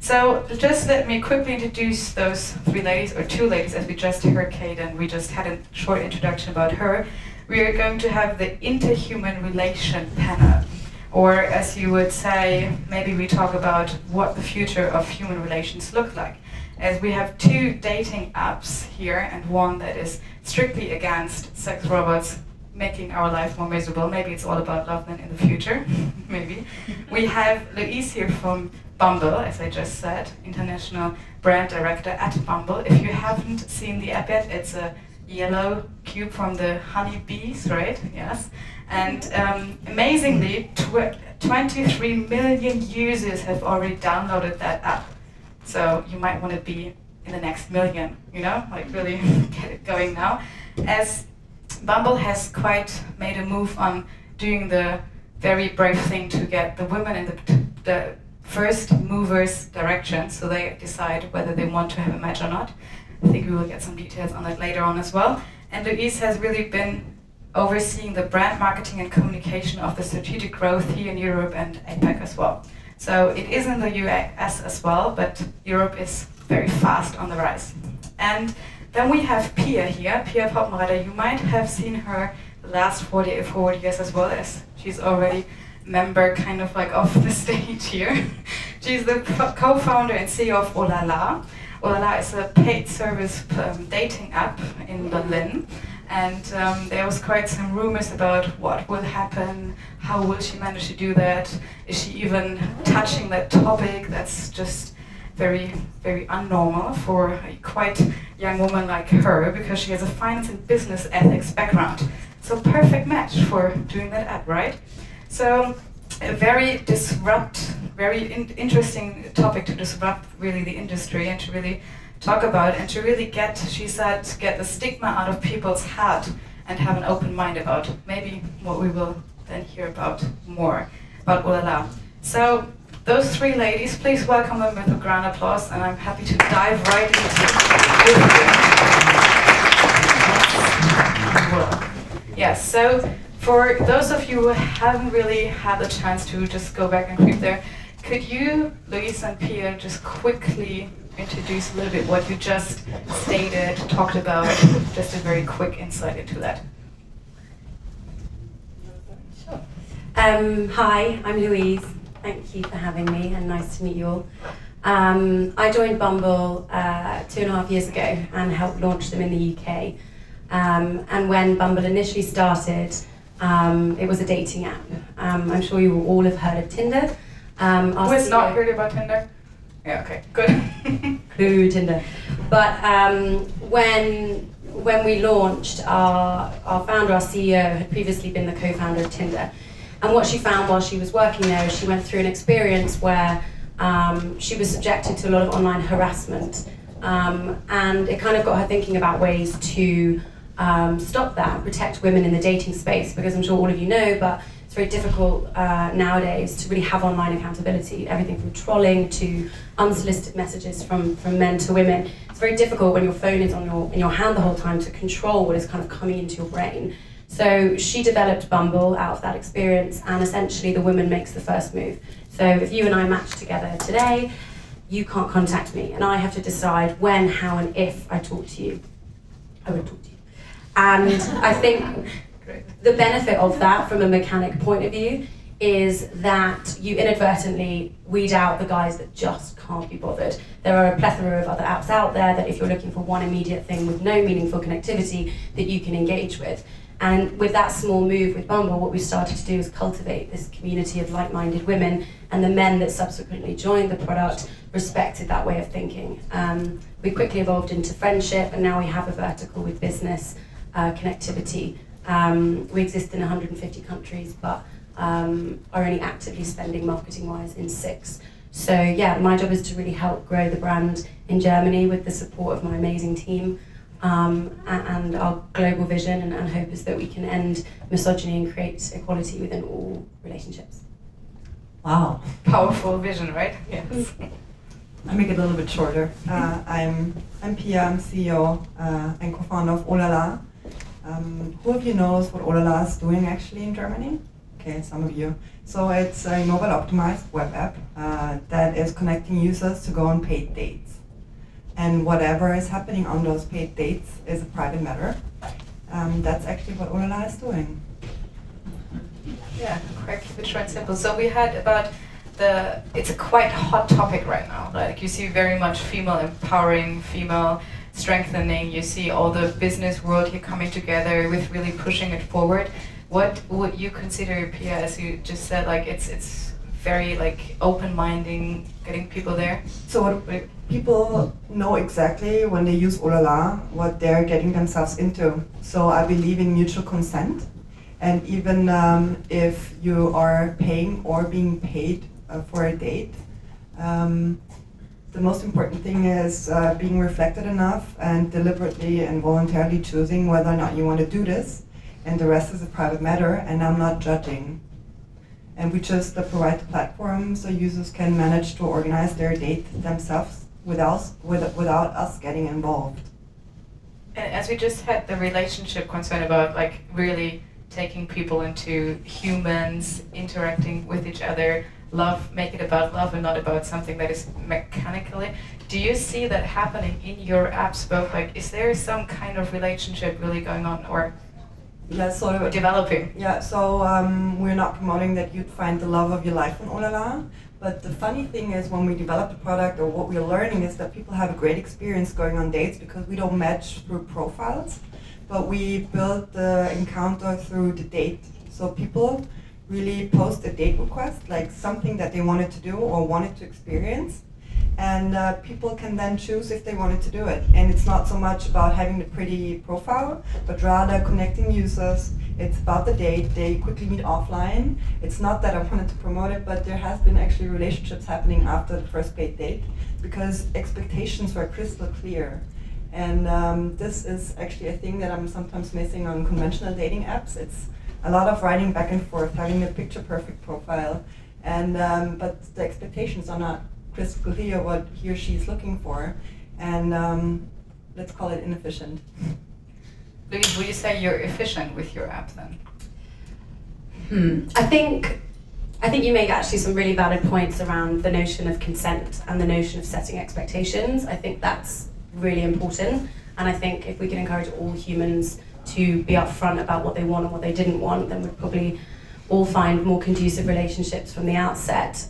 So just let me quickly introduce those three ladies, or two ladies, as we just heard Kate, and we just had a short introduction about her. We are going to have the interhuman relation panel. Or as you would say, maybe we talk about what the future of human relations look like. As we have two dating apps here, and one that is strictly against sex robots making our life more miserable. Maybe it's all about love then in the future, maybe. We have Louise here from Bumble, as I just said, international brand director at Bumble. If you haven't seen the app yet, it's a yellow cube from the honeybees, right? Yes. And amazingly, 23 million users have already downloaded that app. So you might want to be in the next million, you know, like really get it going now. As Bumble has quite made a move on doing the very brave thing to get the women in the first movers direction, so they decide whether they want to have a match or not. I think we will get some details on that later on as well. And Louise has really been overseeing the brand marketing and communication of the strategic growth here in Europe and APAC as well. So it is in the US as well, but Europe is very fast on the rise. And then we have Pia here, Pia Poppenreiter. You might have seen her the last 4 years as well, as she's already member kind of like of the stage here. She's the co-founder and CEO of Ohlala. Ohlala is a paid service dating app in Berlin. And there was quite some rumors about what will happen, how will she manage to do that, is she even touching that topic? That's just very, very unnormal for a quite young woman like her, because she has a finance and business ethics background. So perfect match for doing that app, right? So a very interesting topic to disrupt really the industry and to really talk about and to really get, she said, get the stigma out of people's head and have an open mind about maybe what we will then hear about more about Ohlala. So those three ladies, please welcome them with a grand applause, and I'm happy to dive right into it. Yes, so for those of you who haven't really had the chance to just go back and creep there, could you, Louise and Pia, just quickly introduce a little bit what you just stated, talked about, just a very quick insight into that. Sure. Hi, I'm Louise. Thank you for having me, and nice to meet you all. I joined Bumble 2.5 years ago and helped launch them in the UK. And when Bumble initially started, it was a dating app. I'm sure you all have heard of Tinder. Who has not heard about Tinder? Yeah, okay, good. Clue Tinder. But when we launched, our founder, our CEO, had previously been the co-founder of Tinder. And what she found while she was working there is she went through an experience where she was subjected to a lot of online harassment. And it kind of got her thinking about ways to stop that, protect women in the dating space, because I'm sure all of you know, but it's very difficult nowadays to really have online accountability, everything from trolling to unsolicited messages from men to women. It's very difficult when your phone is in your hand the whole time to control what is kind of coming into your brain. So she developed Bumble out of that experience, and essentially the woman makes the first move. So if you and I match together today, you can't contact me, and I have to decide when, how, and if I talk to you. I would talk to you. And I think the benefit of that from a mechanic point of view is that you inadvertently weed out the guys that just can't be bothered. There are a plethora of other apps out there that if you're looking for one immediate thing with no meaningful connectivity that you can engage with. And with that small move with Bumble, what we started to do is cultivate this community of like-minded women, and the men that subsequently joined the product respected that way of thinking. We quickly evolved into friendship, and now we have a vertical with business connectivity. We exist in 150 countries, but are only actively spending marketing-wise in 6. So yeah, my job is to really help grow the brand in Germany with the support of my amazing team. And our global vision and hope is that we can end misogyny and create equality within all relationships. Wow, powerful vision, right? Yes. I'll make it a little bit shorter. I'm Pia, I'm CEO and co-founder of Ohlala. Who of you knows what Ohlala is doing actually in Germany? Okay, some of you. So it's a mobile optimized web app that is connecting users to go on paid dates. And whatever is happening on those paid dates is a private matter. That's actually what Ohlala is doing. Yeah, quite keep it short and simple. So we had about it's a quite hot topic right now. Like you see very much female empowering, female strengthening. You see all the business world here coming together with really pushing it forward. What would you consider, Pia, as you just said, like it's very like open-minding, getting people there? So what people know exactly when they use Ohlala what they're getting themselves into. So I believe in mutual consent. And even if you are paying or being paid for a date, the most important thing is being reflected enough and deliberately and voluntarily choosing whether or not you want to do this. And the rest is a private matter, and I'm not judging. And we just provide the platform so users can manage to organize their date themselves without us getting involved. And as we just had the relationship concern about like really taking people into humans, interacting with each other, love, make it about love and not about something that is mechanically. Do you see that happening in your apps both? Like, is there some kind of relationship really going on or sort of developing? Yeah, so we're not promoting that you'd find the love of your life on Ohlala. But the funny thing is when we develop the product, or what we're learning is that people have a great experience going on dates because we don't match through profiles, but we build the encounter through the date. So people really post a date request, like something that they wanted to do or wanted to experience, and people can then choose if they wanted to do it. And it's not so much about having the pretty profile, but rather connecting users. It's about the date. They quickly meet offline. It's not that I wanted to promote it, but there has been actually relationships happening after the first paid date because expectations were crystal clear. And this is actually a thing that I'm sometimes missing on conventional dating apps. It's a lot of writing back and forth, having a picture-perfect profile, and but the expectations are not crystal clear what he or she is looking for, and let's call it inefficient. Louise, would you say you're efficient with your app then? I think you make actually some really valid points around the notion of consent and the notion of setting expectations. I think that's really important, and I think if we can encourage all humans to be upfront about what they want and what they didn't want, then we'd probably all find more conducive relationships from the outset.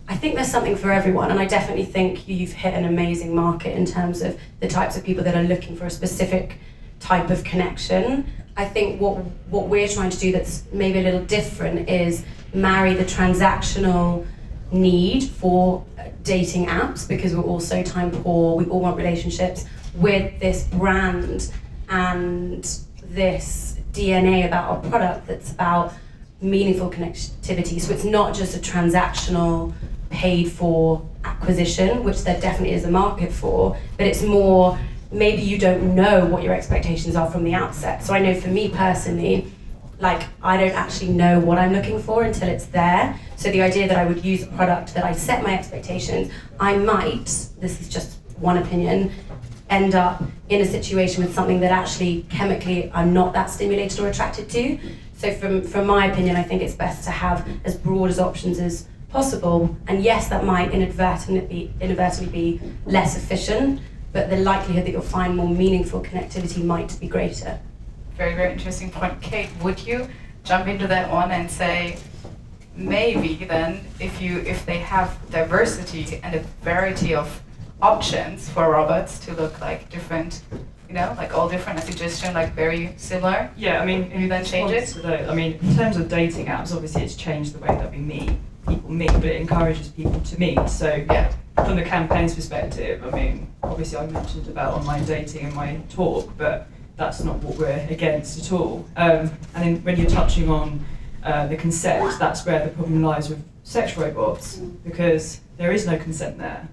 I think there's something for everyone, and I definitely think you've hit an amazing market in terms of the types of people that are looking for a specific type of connection. I think what we're trying to do that's maybe a little different is marry the transactional need for dating apps, because we're all so time poor, we all want relationships, with this brand and this DNA about our product that's about meaningful connectivity. So it's not just a transactional paid for acquisition, which there definitely is a market for, but it's more, maybe you don't know what your expectations are from the outset. So I know for me personally, like I don't actually know what I'm looking for until it's there. So the idea that I would use a product that I set my expectations, I might, this is just one opinion, end up in a situation with something that actually chemically I'm not that stimulated or attracted to. So from my opinion, I think it's best to have as broad as options as possible. And yes, that might inadvertently be less efficient, but the likelihood that you'll find more meaningful connectivity might be greater. Very, very interesting point. Kate, would you jump into that one and say, maybe then if they have diversity and a variety of options for robots to look like different, you know, like all different, as you just shown, like very similar? Yeah, I mean, you then change it? I mean, in terms of dating apps, obviously it's changed the way that people meet, but it encourages people to meet. So yeah, from the campaign's perspective, I mean, obviously I mentioned about online dating in my talk, but that's not what we're against at all. And then when you're touching on the consent, that's where the problem lies with sex robots, because there is no consent there.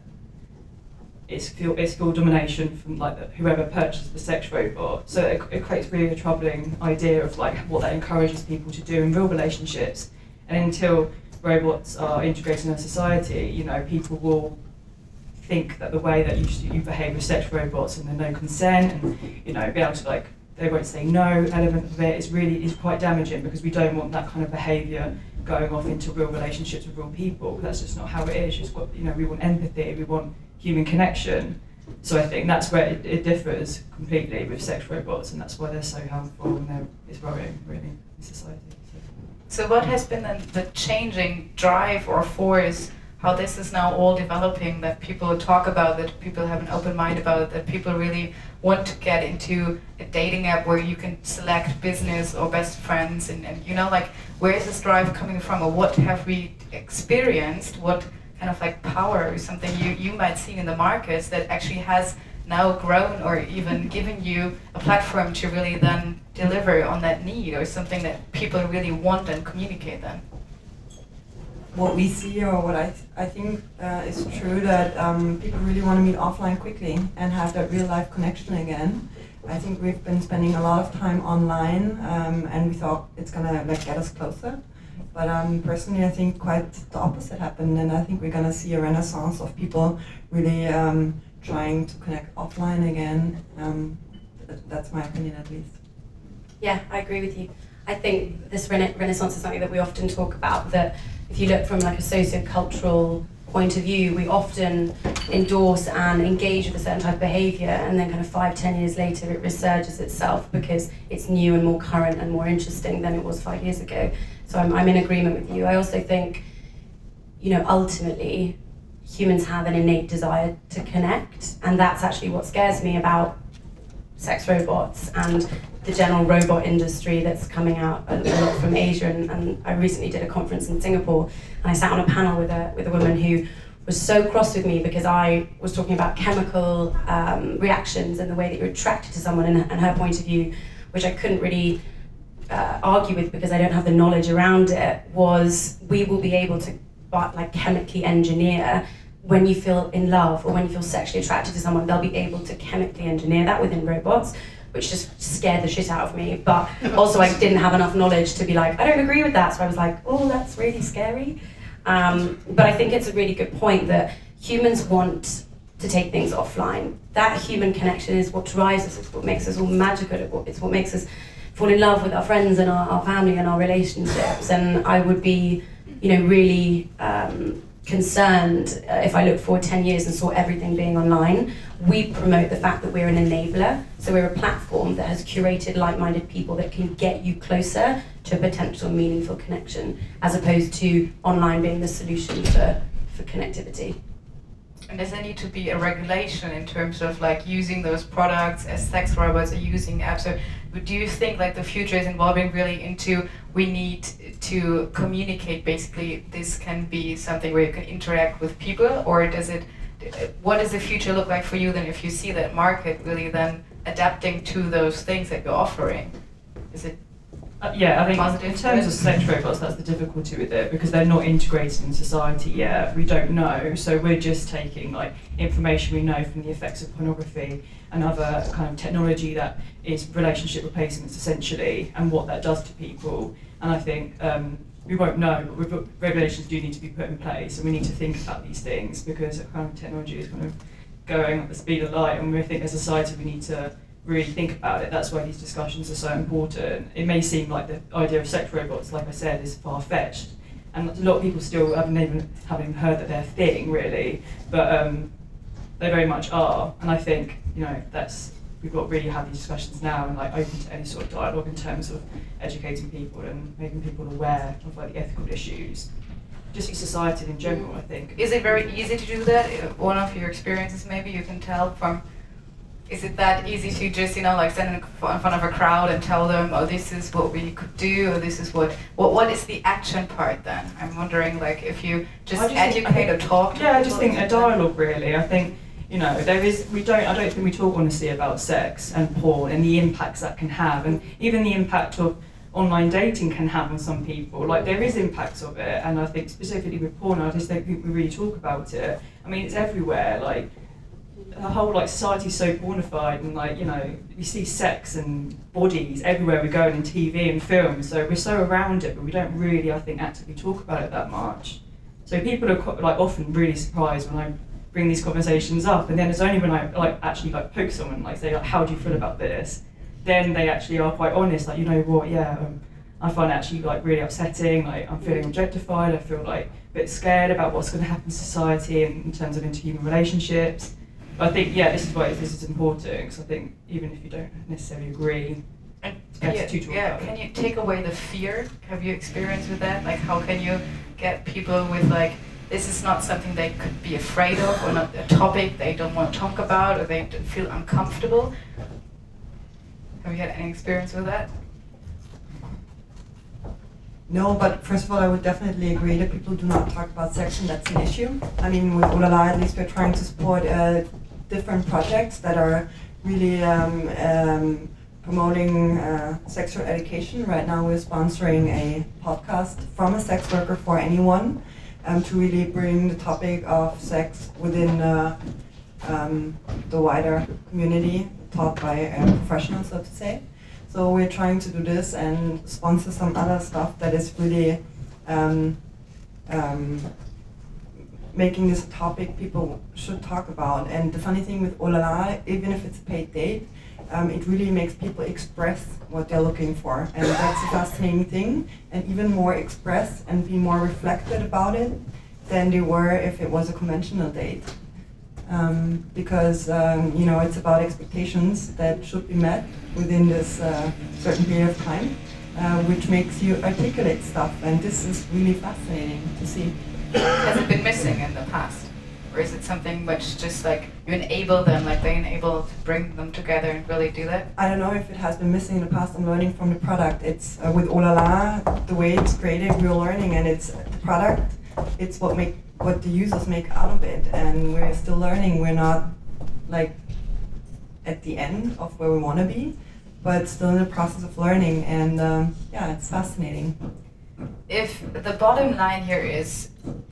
It's full domination from like whoever purchased the sex robot. So it creates really a troubling idea of like what that encourages people to do in real relationships. And until robots are integrated in our society, you know, people will think that the way that you behave with sex robots and there's no consent, and you know, be able to like they won't say no element of it is quite damaging, because we don't want that kind of behaviour going off into real relationships with real people. That's just not how it is. Just got, we want empathy, we want human connection. So I think that's where it differs completely with sex robots, and that's why they're so harmful, and it's growing really in society. So what has been the changing drive or force, how this is now all developing, that people talk about, that people have an open mind about, that people really want to get into a dating app where you can select business or best friends, and like, where is this drive coming from, or what have we experienced, what kind of like power or something you might see in the markets that actually has now grown or even given you a platform to really then deliver on that need, or something that people really want and communicate then? What we see, or what I think is true, that people really want to meet offline quickly and have that real life connection again. I think we've been spending a lot of time online, and we thought it's gonna get us closer. But personally, I think quite the opposite happened, and I think we're gonna see a renaissance of people really trying to connect offline again. That's my opinion, at least. Yeah, I agree with you. I think this renaissance is something that we often talk about, that if you look from like a socio-cultural point of view, we often endorse and engage with a certain type of behaviour, and then kind of 5-10 years later it resurges itself because it's new and more current and more interesting than it was 5 years ago. So I'm in agreement with you. I also think, ultimately humans have an innate desire to connect, and that's actually what scares me about sex robots and the general robot industry that's coming out a lot from Asia. And I recently did a conference in Singapore, and I sat on a panel with a woman who was so cross with me because I was talking about chemical reactions and the way that you're attracted to someone, and her point of view, which I couldn't really argue with because I don't have the knowledge around it, was we will be able to chemically engineer when you feel in love or when you feel sexually attracted to someone. They'll be able to chemically engineer that within robots, which just scared the shit out of me. But also I didn't have enough knowledge to be like, I don't agree with that. So I was like, oh, that's really scary. But I think it's a really good point that humans want to take things offline. That human connection is what drives us. It's what makes us all magical. It's what makes us fall in love with our friends and our family and our relationships. And I would be, really concerned if I looked forward 10 years and saw everything being online. We promote the fact that we're an enabler. So we're a platform that has curated like-minded people that can get you closer to a potential meaningful connection, as opposed to online being the solution for connectivity. And does there need to be a regulation in terms of using those products as sex robots or using apps? Or do you think the future is evolving really into we need to communicate, basically this can be something where you can interact with people, or what does the future look like for you then if you see that market really then adapting to those things that you're offering? Is it I think positive in terms of sex robots, that's the difficulty with it, because they're not integrated in society yet. We don't know, so we're just taking information we know from the effects of pornography and other kind of technology that is relationship replacements essentially, and what that does to people. And I think we won't know, but regulations do need to be put in place, and we need to think about these things, because kind of technology is kind of going at the speed of light, and we think as a society we need to really think about it. That's why these discussions are so important. It may seem like the idea of sex robots, like I said, is far-fetched, and a lot of people still haven't even heard that they're a thing, really, but they very much are. And I think we've got to really have these discussions now and open to any sort of dialogue in terms of educating people and making people aware of the ethical issues, just society in general. I think. Is it very easy to do that? One of your experiences, maybe you can tell from. Is it that easy to just, stand in front of a crowd and tell them, oh, this is what we could do, or this is what is the action part then? I'm wondering, if you just educate or talk to people. I just think a dialogue, really. I think, I don't think we talk honestly about sex and porn and the impacts that can have, and even the impact of online dating can have on some people. There is impacts of it, and I think specifically with porn, I just don't think we really talk about it. I mean, it's everywhere, the whole society's so pornified, and we see sex and bodies everywhere we go, and in TV and film, so we're so around it, but we don't really, I think, actively talk about it that much. So people are often really surprised when I bring these conversations up, and then it's only when I actually poke someone, say how do you feel about this, then they actually are quite honest, like, you know what, I find it actually like really upsetting, like I'm feeling objectified, I feel like a bit scared about what's going to happen to society in terms of interhuman relationships. But I think, this is why this is important, because I think even if you don't necessarily agree, it's better to talk about it. Can you take away the fear? Have you experienced with that? Like, how can you get people with like, this is not something they could be afraid of, or not a topic they don't want to talk about, or they feel uncomfortable? Have you had any experience with that? No, but first of all, I would definitely agree that people do not talk about sex, and that's an issue. I mean, with Ohlala, at least we're trying to support different projects that are really promoting sexual education. Right now, we're sponsoring a podcast from a sex worker for anyone to really bring the topic of sex within the wider community, taught by a professional, so to say. So we're trying to do this and sponsor some other stuff that is really making this a topic people should talk about. And the funny thing with Ohlala, even if it's a paid date, it really makes people express what they're looking for. And that's a fascinating thing, and even more express and be more reflected about it than they were if it was a conventional date. Because it's about expectations that should be met within this certain period of time, which makes you articulate stuff, and this is really fascinating to see. Has it been missing in the past? Or is it something which just like you enable them, like they enable to bring them together and really do that? I don't know if it has been missing in the past. I'm learning from the product. It's with Ohlala, the way it's created, we're learning, and it's the product, it's what the users make out of it, and we're still learning. We're not like at the end of where we want to be, but still in the process of learning, and it's fascinating. If the bottom line here is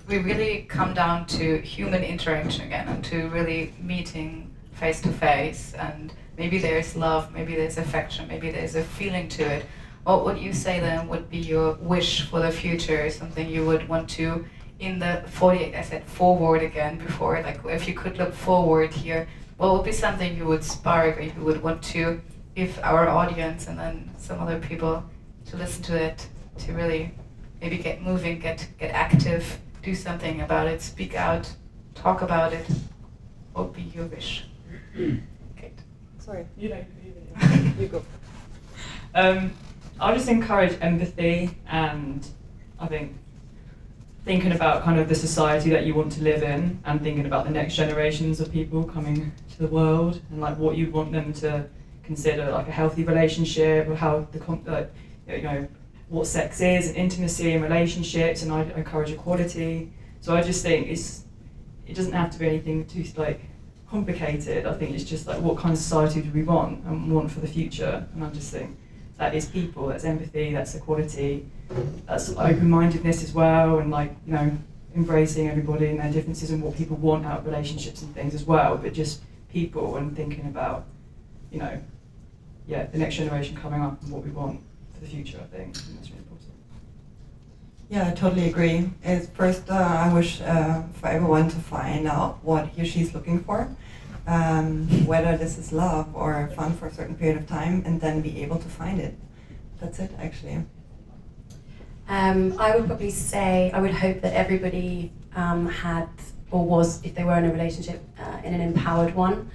we really come down to human interaction again, and to really meeting face to face, and maybe there's love, maybe there's affection, maybe there's a feeling to it, what would you say then would be your wish for the future, something you would want to, in the 48, I said forward again before, like if you could look forward here, what would be something you would spark, or you would want to give our audience and then some other people to listen to it, to really maybe get moving, get active, do something about it, speak out, talk about it? What would be your wish? Kate. Sorry. You know. You go. I'll just encourage empathy, and I think thinking about kind of the society that you want to live in, and thinking about the next generations of people coming to the world, and like what you want them to consider like a healthy relationship, or how what sex is, and intimacy and relationships, and I encourage equality. So I just think it doesn't have to be anything too like complicated. I think it's just like what kind of society do we want and want for the future, and I just think that is people, that's empathy, that's equality, that's open-mindedness as well, and embracing everybody and their differences and what people want out of relationships and things as well, but just people and thinking about the next generation coming up and what we want for the future. I think that's really important. Yeah, I totally agree. First, I wish for everyone to find out what he or she's looking for, whether this is love or fun for a certain period of time, and then be able to find it. That's it, actually. I would probably say, I would hope that everybody had, or was, if they were in a relationship, in an empowered one.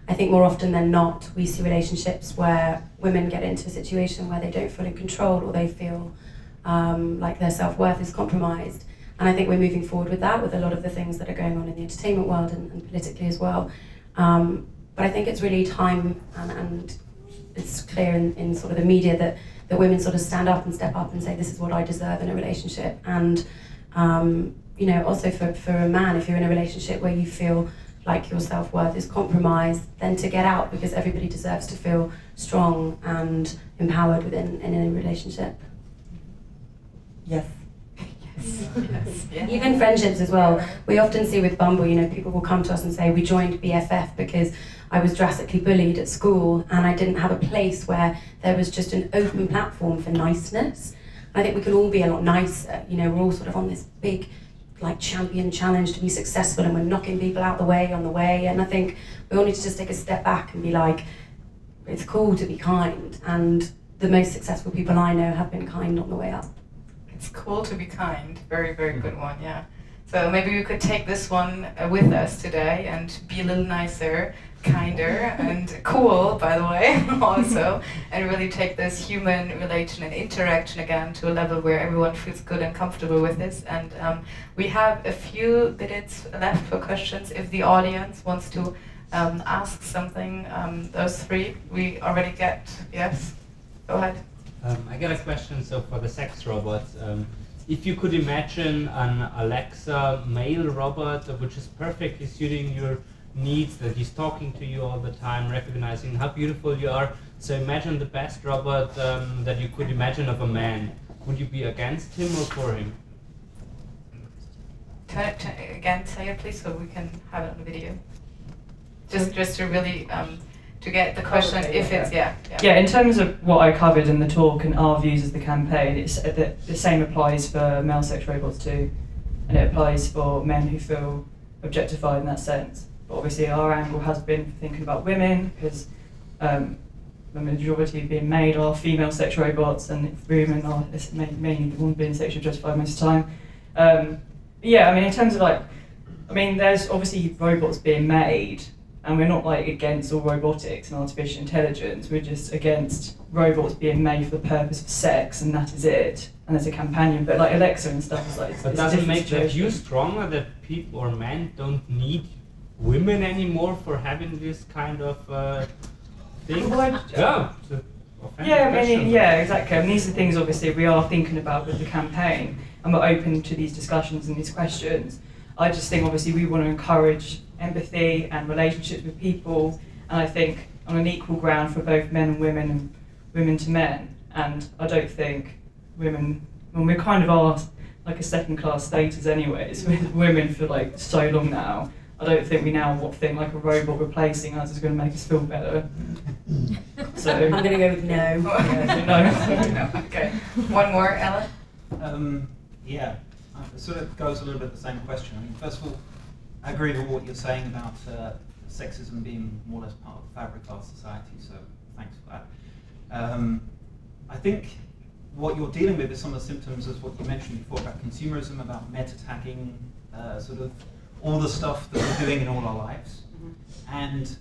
I think more often than not, we see relationships where women get into a situation where they don't feel in control, or they feel like their self-worth is compromised. And I think we're moving forward with that, with a lot of the things that are going on in the entertainment world and politically as well. But I think it's really time, and it's clear in sort of the media that women sort of stand up and step up and say, this is what I deserve in a relationship. And also for a man, if you're in a relationship where you feel like your self-worth is compromised, then to get out, because everybody deserves to feel strong and empowered in a relationship. Yes. Yes. Yeah. Even friendships as well. We often see with Bumble, people will come to us and say, we joined BFF because I was drastically bullied at school and I didn't have a place where there was just an open platform for niceness. I think we can all be a lot nicer. We're all sort of on this big champion challenge to be successful, and we're knocking people out the way on the way, and I think we all need to just take a step back and be like, it's cool to be kind, and the most successful people I know have been kind on the way up. It's cool to be kind. Very, very good one, yeah. So maybe we could take this one with us today and be a little nicer, kinder, and cool, by the way, also, and really take this human relation and interaction again to a level where everyone feels good and comfortable with this. And we have a few minutes left for questions if the audience wants to ask something. Those three, we already get, yes? Go ahead. I got a question, so for the sex robots. If you could imagine an Alexa male robot which is perfectly suiting your needs, that he's talking to you all the time, recognizing how beautiful you are. So imagine the best robot that you could imagine of a man. Would you be against him or for him? Again, say it please, so we can have it on the video. Just to really to get the question, okay, if it's Yeah, in terms of what I covered in the talk and our views as the campaign, it's the same applies for male sex robots too, and it applies for men who feel objectified in that sense. But obviously our angle has been thinking about women, because the majority being made are female sex robots, and women are mainly the one being sexually objectified most of the time. Yeah, I mean, in terms of there's obviously robots being made, and we're not against all robotics and artificial intelligence. We're just against robots being made for the purpose of sex, and that is it. And there's a companion, but Alexa and stuff is But does it make the view stronger that people or men don't need women anymore for having this kind of thing? Yeah, exactly. And these are things obviously we are thinking about with the campaign, and we're open to these discussions and these questions. I just think obviously we want to encourage empathy and relationships with people, and I think on an equal ground for both men and women women to men. And I don't think women, when we kind of are a second-class status anyways with women for so long now, I don't think we now think a robot replacing us is going to make us feel better. So I'm going to go with no. No. Okay. One more, Ella? Yeah, it sort of goes a little bit the same question. I mean, first of all, I agree with what you're saying about sexism being more or less part of the fabric of our society, so thanks for that. I think what you're dealing with is some of the symptoms of what you mentioned before about consumerism, about meta-tagging, sort of all the stuff that we're doing in all our lives. Mm-hmm. And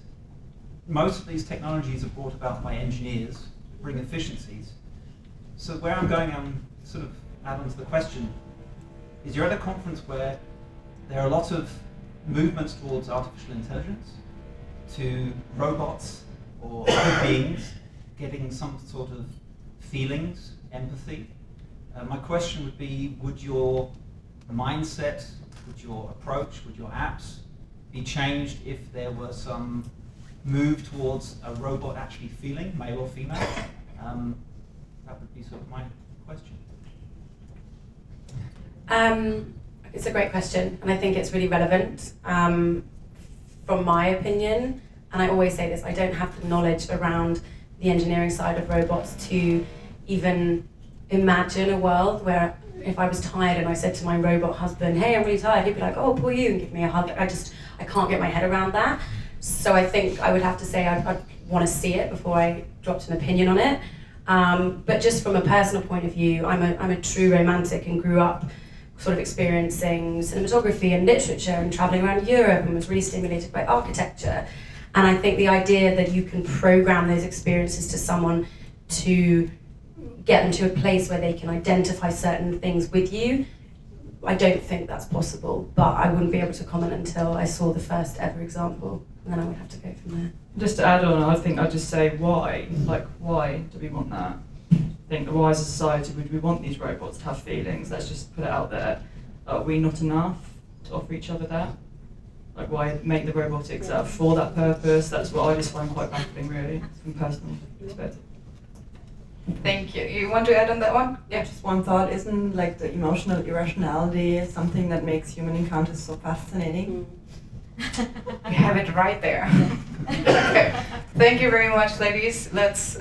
most of these technologies are brought about by engineers to bring efficiencies. So where I'm going, I'm sort of add on to the question, is you're at a conference where there are a lot of movements towards artificial intelligence, to robots or other beings getting some sort of feelings, empathy. My question would be, would your mindset, would your approach, would your apps be changed if there were some move towards a robot actually feeling, male or female? That would be sort of my question. It's a great question, and I think it's really relevant from my opinion. And I always say this, I don't have the knowledge around the engineering side of robots to even imagine a world where if I was tired and I said to my robot husband, hey, I'm really tired, he'd be like, oh, poor you, and give me a hug. I can't get my head around that. So I think I would have to say I'd want to see it before I dropped an opinion on it. But just from a personal point of view, I'm a true romantic and grew up sort of experiencing cinematography and literature and traveling around Europe, and was really stimulated by architecture. And I think the idea that you can program those experiences to someone to get them to a place where they can identify certain things with you, I don't think that's possible. But I wouldn't be able to comment until I saw the first ever example, and then I would have to go from there. Just to add on, I think I'd just say why? Why do we want that? I think why as a society would we want these robots to have feelings? Let's just put it out there. Are we not enough to offer each other that? Why make the robotics for that purpose? That's what I just find quite baffling, really, from personal perspective. Thank you. You want to add on that one? Yeah. Just one thought, isn't the emotional irrationality something that makes human encounters so fascinating? We have it right there. Okay. Thank you very much, ladies. Let's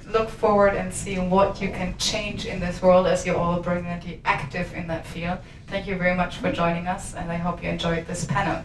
look forward and see what you can change in this world as you're all brilliantly active in that field. Thank you very much for joining us, and I hope you enjoyed this panel.